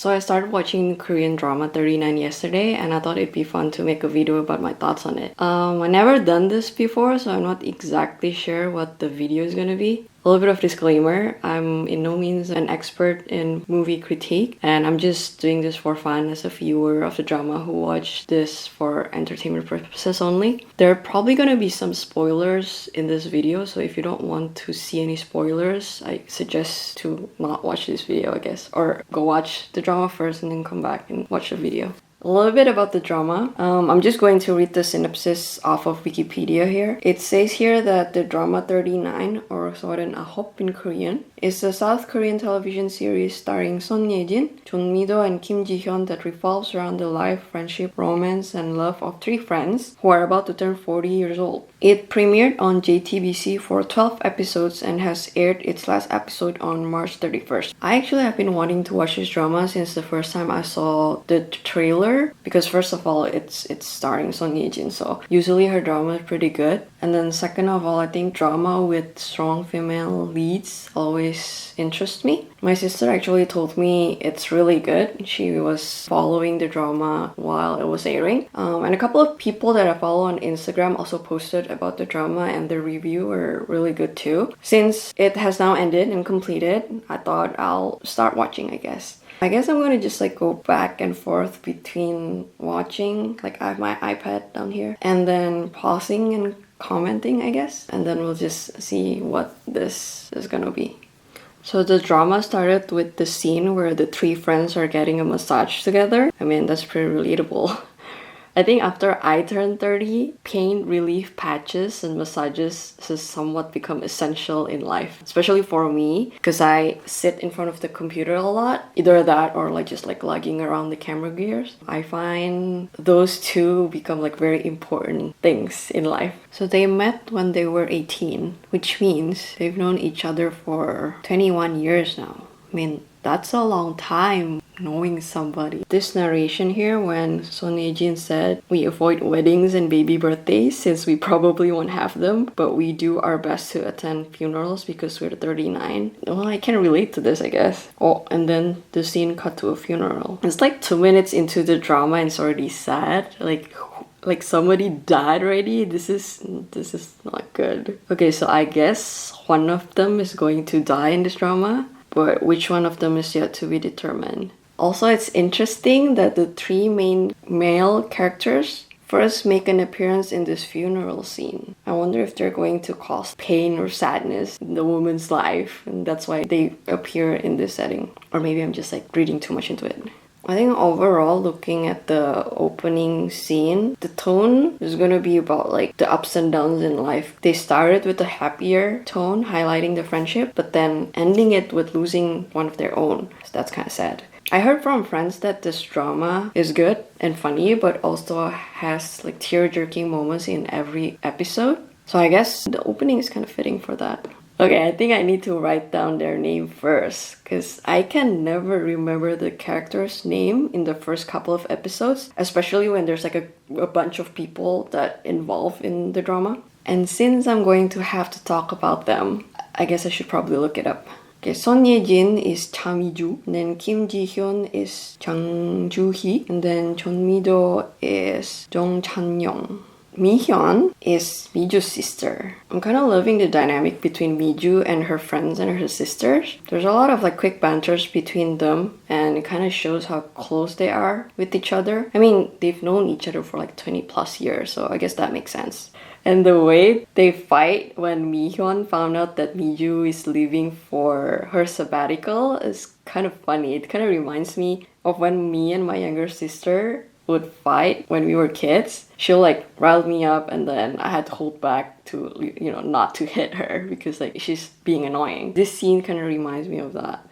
So I started watching Korean drama 39 yesterday, and I thought it'd be fun to make a video about my thoughts on it. I never done this before, so I'm not exactly sure what the video is gonna be. A little bit of disclaimer, I'm in no means an expert in movie critique, and I'm just doing this for fun as a viewer of the drama who watch this for entertainment purposes only. There are probably gonna be some spoilers in this video, so if you don't want to see any spoilers, I suggest to not watch this video, I guess, or go watch the drama first and then come back and watch the video. A little bit about the drama. I'm just going to read the synopsis off of Wikipedia here. It says here that the drama 39, or 소ren ahop in Korean, is a South Korean television series starring Son Ye-jin, Jeon and Kim Ji-hyun that revolves around the life, friendship, romance, and love of three friends who are about to turn 40 years old. It premiered on JTBC for 12 episodes and has aired its last episode on March 31st. I actually have been wanting to watch this drama since the first time I saw the trailer, because first of all, it's starring Son Ye-jin, so usually her drama is pretty good. And then second of all, I think drama with strong female leads always interest me. My sister actually told me it's really good. She was following the drama while it was airing. And a couple of people that I follow on Instagram also posted about the drama, and the review were really good too. Since it has now ended and completed, I thought I'll start watching, I guess. I guess I'm gonna just like go back and forth between watching, like I have my iPad down here, and then pausing and commenting, I guess. And then we'll just see what this is gonna be. So the drama started with the scene where the three friends are getting a massage together. I mean, that's pretty relatable. I think after I turned 30, pain relief patches and massages has somewhat become essential in life. Especially for me, because I sit in front of the computer a lot. Either that or like just like lugging around the camera gears. I find those two become like very important things in life. So they met when they were 18, which means they've known each other for 21 years now. I mean, that's a long time knowing somebody. This narration here when Son Ye-jin said, "We avoid weddings and baby birthdays since we probably won't have them, but we do our best to attend funerals because we're 39. Well, I can relate to this, I guess. Oh, and then the scene cut to a funeral. It's like 2 minutes into the drama and it's already sad. Like somebody died already. This is not good. Okay, so I guess one of them is going to die in this drama, but which one of them is yet to be determined. Also, it's interesting that the three main male characters first make an appearance in this funeral scene. I wonder if they're going to cause pain or sadness in the woman's life, and that's why they appear in this setting. Or maybe I'm just like reading too much into it. I think overall, looking at the opening scene, the tone is gonna be about like the ups and downs in life. They started with a happier tone, highlighting the friendship, but then ending it with losing one of their own. So that's kind of sad. I heard from friends that this drama is good and funny, but also has like tear-jerking moments in every episode. So I guess the opening is kind of fitting for that. Okay, I think I need to write down their name first, because I can never remember the character's name in the first couple of episodes, especially when there's like a bunch of people that involve in the drama. And since I'm going to have to talk about them, I guess I should probably look it up. Okay, Son Ye-jin is Cha Mi-ju, and then Kim Ji-hyun is Jang Ju-hee, and then Jeon Mi-do is Jong Chan-young. Mi-hyun is Mi-ju's sister. I'm kind of loving the dynamic between Mi-ju and her friends and her sisters. There's a lot of like quick banters between them, and it kind of shows how close they are with each other. I mean, they've known each other for like 20 plus years, so I guess that makes sense. And the way they fight when Mi-hyun found out that Mi-ju is leaving for her sabbatical is kind of funny. It kind of reminds me of when me and my younger sister would fight when we were kids. She'll like rile me up, and then I had to hold back to, you know, not to hit her because like she's being annoying. This scene kind of reminds me of that.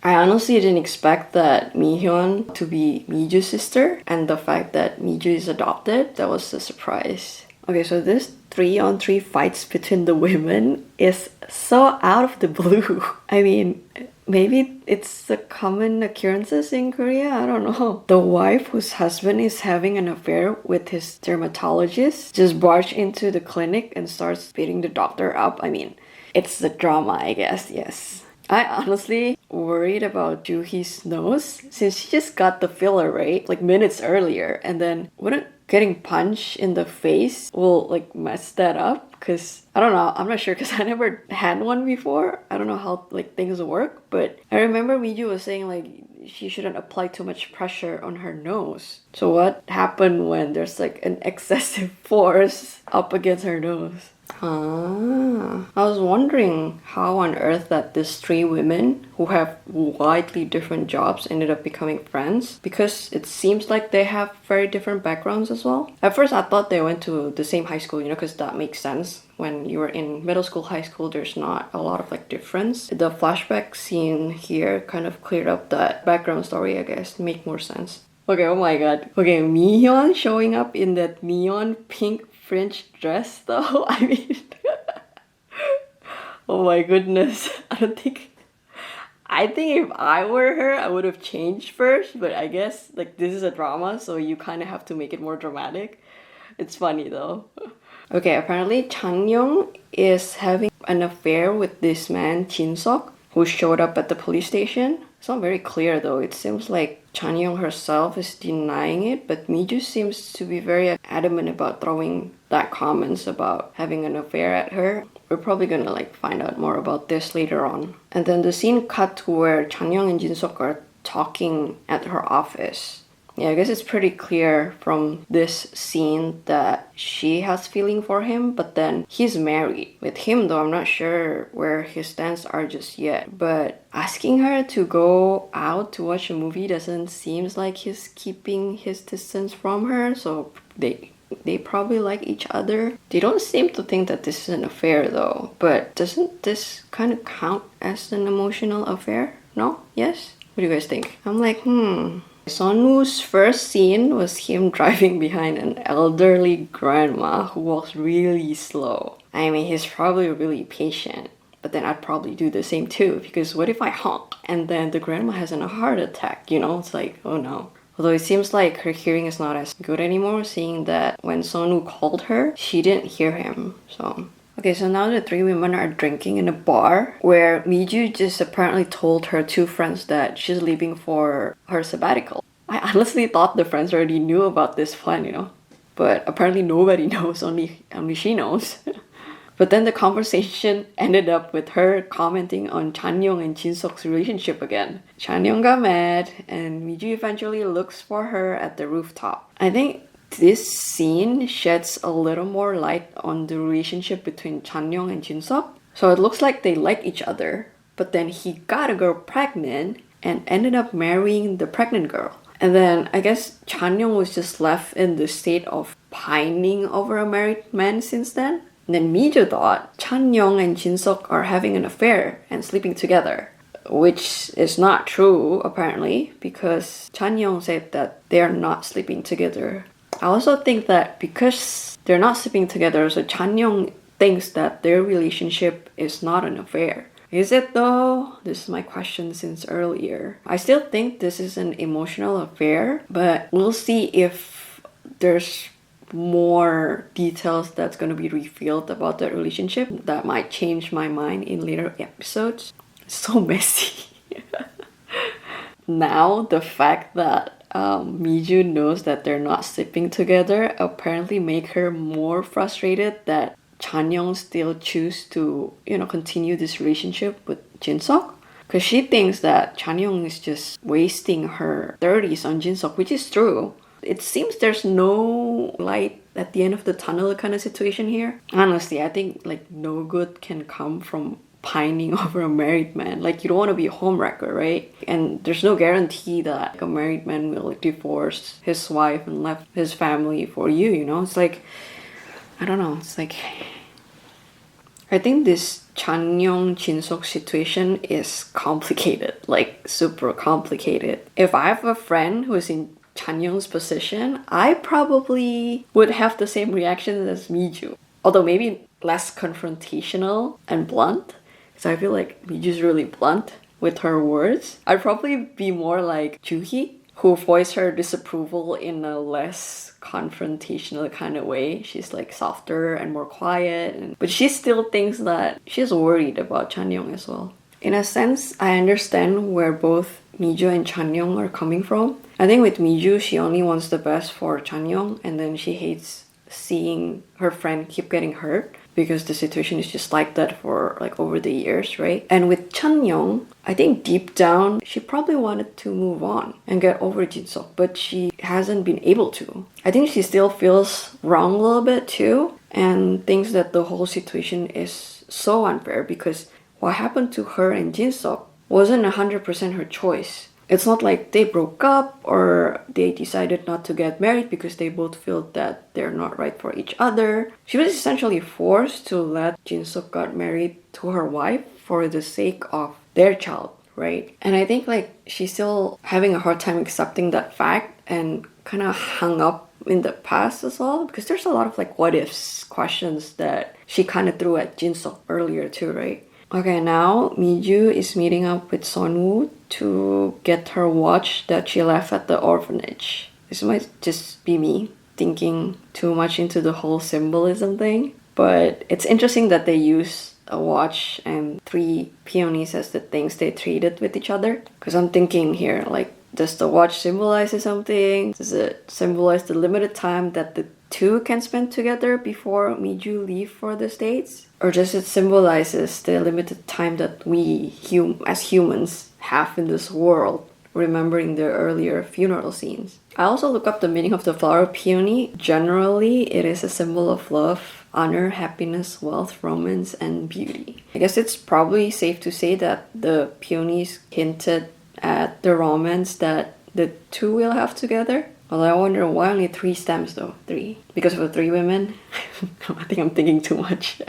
I honestly didn't expect that Mi-hyun to be Mi-ju's sister, and the fact that Mi-ju is adopted, that was a surprise. Okay, so this 3-on-3 fights between the women is so out of the blue. I mean, maybe it's a common occurrences in Korea, I don't know. The wife whose husband is having an affair with his dermatologist just barged into the clinic and starts beating the doctor up. I mean, it's the drama, I guess, yes. I honestly worried about Juhi's nose since she just got the filler, right? Like minutes earlier. And then wouldn't getting punched in the face will like mess that up? Because I don't know, I'm not sure because I never had one before. I don't know how like things work, but I remember Miju was saying like she shouldn't apply too much pressure on her nose. So what happened when there's like an excessive force up against her nose? I was wondering how on earth that these three women who have widely different jobs ended up becoming friends, because it seems like they have very different backgrounds as well. At first I thought they went to the same high school, because that makes sense. When you were in middle school, high school, there's not a lot of like difference. The flashback scene here kind of cleared up that background story, I guess, make more sense. Okay, oh my god. Okay, Mi-hyun showing up in that neon pink French dress though. I mean, oh my goodness. I think if I were her, I would have changed first, but I guess like this is a drama, so you kind of have to make it more dramatic. It's funny though. Okay, apparently Chang-young is having an affair with this man Jin-seok, who showed up at the police station. It's not very clear though. It seems like Chan-young herself is denying it, but Miju seems to be very adamant about throwing that comments about having an affair at her. We're probably gonna like find out more about this later on. And then the scene cut to where Chan-young and Jin-seok are talking at her office. Yeah, I guess it's pretty clear from this scene that she has feeling for him, but then he's married. With him though, I'm not sure where his stance are just yet. But asking her to go out to watch a movie doesn't seem like he's keeping his distance from her, so they probably like each other. They don't seem to think that this is an affair though, but doesn't this kind of count as an emotional affair? No? Yes? What do you guys think? I'm like, Sonwoo's first scene was him driving behind an elderly grandma who walks really slow. I mean, he's probably really patient, but then I'd probably do the same too, because what if I honk and then the grandma has a heart attack, It's like, oh no. Although it seems like her hearing is not as good anymore, seeing that when Sonwoo called her, she didn't hear him, so... Okay, so now the three women are drinking in a bar where Miju just apparently told her two friends that she's leaving for her sabbatical. I honestly thought the friends already knew about this plan, but apparently nobody knows, only she knows. But then the conversation ended up with her commenting on Chan-young and Jin-seok's relationship again. Chan-young got mad and Miju eventually looks for her at the rooftop. I think this scene sheds a little more light on the relationship between Chan-young and Jin-seok. So it looks like they like each other, but then he got a girl pregnant and ended up marrying the pregnant girl. And then I guess Chan-young was just left in the state of pining over a married man since then. And then Miju thought Chan-young and Jin-seok are having an affair and sleeping together, which is not true apparently, because Chan-young said that they are not sleeping together. I also think that because they're not sleeping together, so Chan-young thinks that their relationship is not an affair. Is it though? This is my question since earlier. I still think this is an emotional affair, but we'll see if there's more details that's going to be revealed about that relationship that might change my mind in later episodes. It's so messy. Now, the fact that Miju knows that they're not sleeping together apparently make her more frustrated that Chan-young still choose to, continue this relationship with Jin-seok. Because she thinks that Chan-young is just wasting her 30s on Jin-seok, which is true. It seems there's no light at the end of the tunnel kind of situation here. Honestly, I think no good can come from pining over a married man. You don't want to be a homewrecker, right? And there's no guarantee that a married man will divorce his wife and left his family for you, It's I don't know, I think this Chan-young Jin-seok situation is complicated, super complicated. If I have a friend who is in Chan-young's position, I probably would have the same reaction as Miju. Although maybe less confrontational and blunt. So I feel like Miju's really blunt with her words. I'd probably be more like Juhi, who voiced her disapproval in a less confrontational kind of way. She's softer and more quiet, but she still thinks that she's worried about Chan-young as well. in a sense, I understand where both Mi-ju and Chan-young are coming from. I think with Mi-ju, she only wants the best for Chan-young, and then she hates seeing her friend keep getting hurt because the situation is just like that for like over the years, right? And with Chan-young, I think deep down, she probably wanted to move on and get over Jin-seok, but she hasn't been able to. I think she still feels wrong a little bit too, and thinks that the whole situation is so unfair because what happened to her and Jin-seok wasn't 100% her choice. It's not like they broke up or they decided not to get married because they both feel that they're not right for each other. She was essentially forced to let Jin-seok got married to her wife for the sake of their child, right? And I think like she's still having a hard time accepting that fact and kind of hung up in the past as well, because there's a lot of like what ifs questions that she kind of threw at Jin-seok earlier too, right? Okay, now Mi-ju is meeting up with Son-woo to get her watch that she left at the orphanage. This might just be me thinking too much into the whole symbolism thing, but it's interesting that they use a watch and 3 peonies as the things they traded with each other. Because I'm thinking here, like, does the watch symbolize something? Does it symbolize the limited time that the two can spend together before Mi-ju leave for the States? Or does it symbolizes the limited time that we as humans have in this world, remembering their earlier funeral scenes? I also look up the meaning of the flower peony. Generally, it is a symbol of love, honor, happiness, wealth, romance, and beauty. I guess it's probably safe to say that the peonies hinted at the romance that the two will have together. Although I wonder why only 3 stems though? 3. Because of the 3 women? I think I'm thinking too much.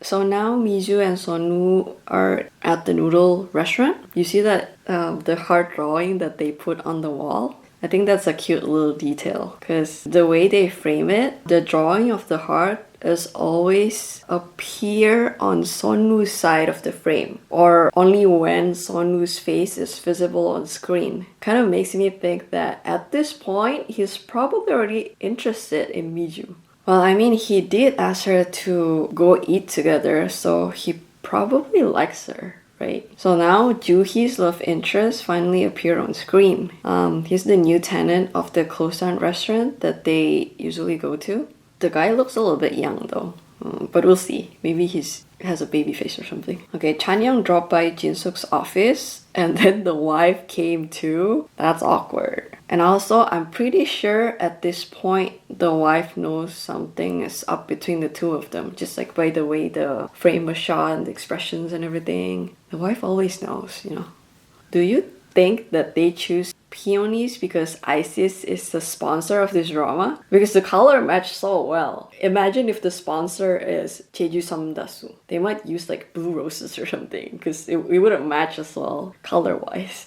So now Mi-ju and Son-woo are at the noodle restaurant. You see that the heart drawing that they put on the wall? I think that's a cute little detail because the way they frame it, the drawing of the heart is always appear on Son-woo's side of the frame, or only when Son-woo's face is visible on screen. Kind of makes me think that at this point, he's probably already interested in Mi-ju. Well, I mean, he did ask her to go eat together, so he probably likes her, right? So now Joo-hee's love interest finally appeared on screen. He's the new tenant of the closed-down restaurant that they usually go to. The guy looks a little bit young though, but we'll see. Maybe he has a baby face or something. Okay, Chan-young dropped by Jin-seok's office and then the wife came too. That's awkward. And also, I'm pretty sure at this point, the wife knows something is up between the two of them. Just like by the way the frame was shot and the expressions and everything. The wife always knows, you know. Do you think that they choose peonies because ISIS is the sponsor of this drama? Because the color matched so well. Imagine if the sponsor is Jeju Samdasu. They might use like blue roses or something because it wouldn't match as well color-wise.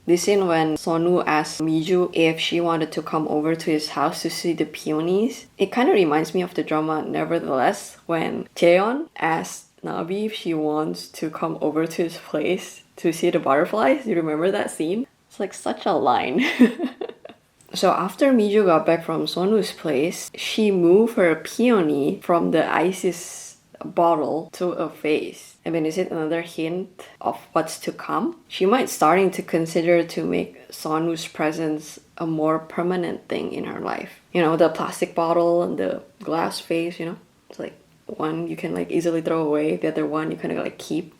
This scene when Son-woo asked Mi-ju if she wanted to come over to his house to see the peonies, it kind of reminds me of the drama Nevertheless when Jeon asked Nabi if she wants to come over to his place to see the butterflies. Do you remember that scene? It's like such a line. So after Mi-ju got back from Son-woo's place, she moved her peony from the ISIS bottle to a vase. I mean, is it another hint of what's to come? She might starting to consider to make Son-woo's presence a more permanent thing in her life. You know, the plastic bottle and the glass vase, you know? It's like one you can like easily throw away, the other one you kind of like keep.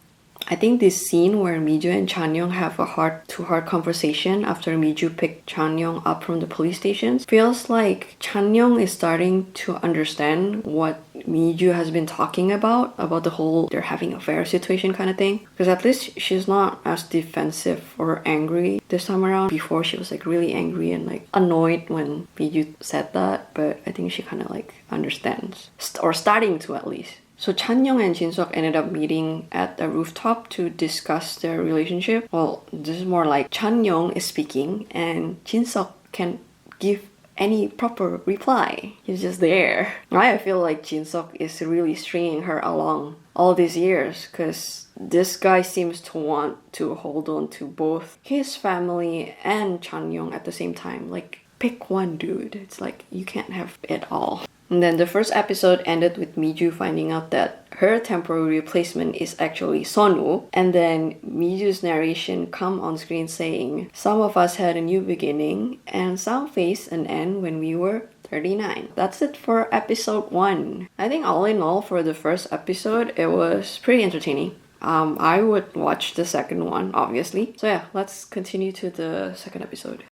I think this scene where Mi-ju and Chan-young have a heart-to-heart conversation after Mi-ju picked Chan-young up from the police station feels like Chan-young is starting to understand what Mi-ju has been talking about the whole they're having affair situation kind of thing. Because at least she's not as defensive or angry this time around. Before she was like really angry and like annoyed when Mi-ju said that, but I think she kind of like understands, or starting to at least. So Chan-young and Jin-seok ended up meeting at a rooftop to discuss their relationship. Well, this is more like Chan-young is speaking and Jin-seok can give any proper reply. He's just there. I feel like Jin-seok is really stringing her along all these years because this guy seems to want to hold on to both his family and Chan-young at the same time. Like, pick one, dude. It's like, you can't have it all. And then the first episode ended with Miju finding out that her temporary replacement is actually Sonu. And then Miju's narration come on screen saying, "Some of us had a new beginning and some faced an end when we were 39. That's it for episode 1. I think all in all for the first episode, it was pretty entertaining. I would watch the second one, obviously. So yeah, let's continue to the second episode.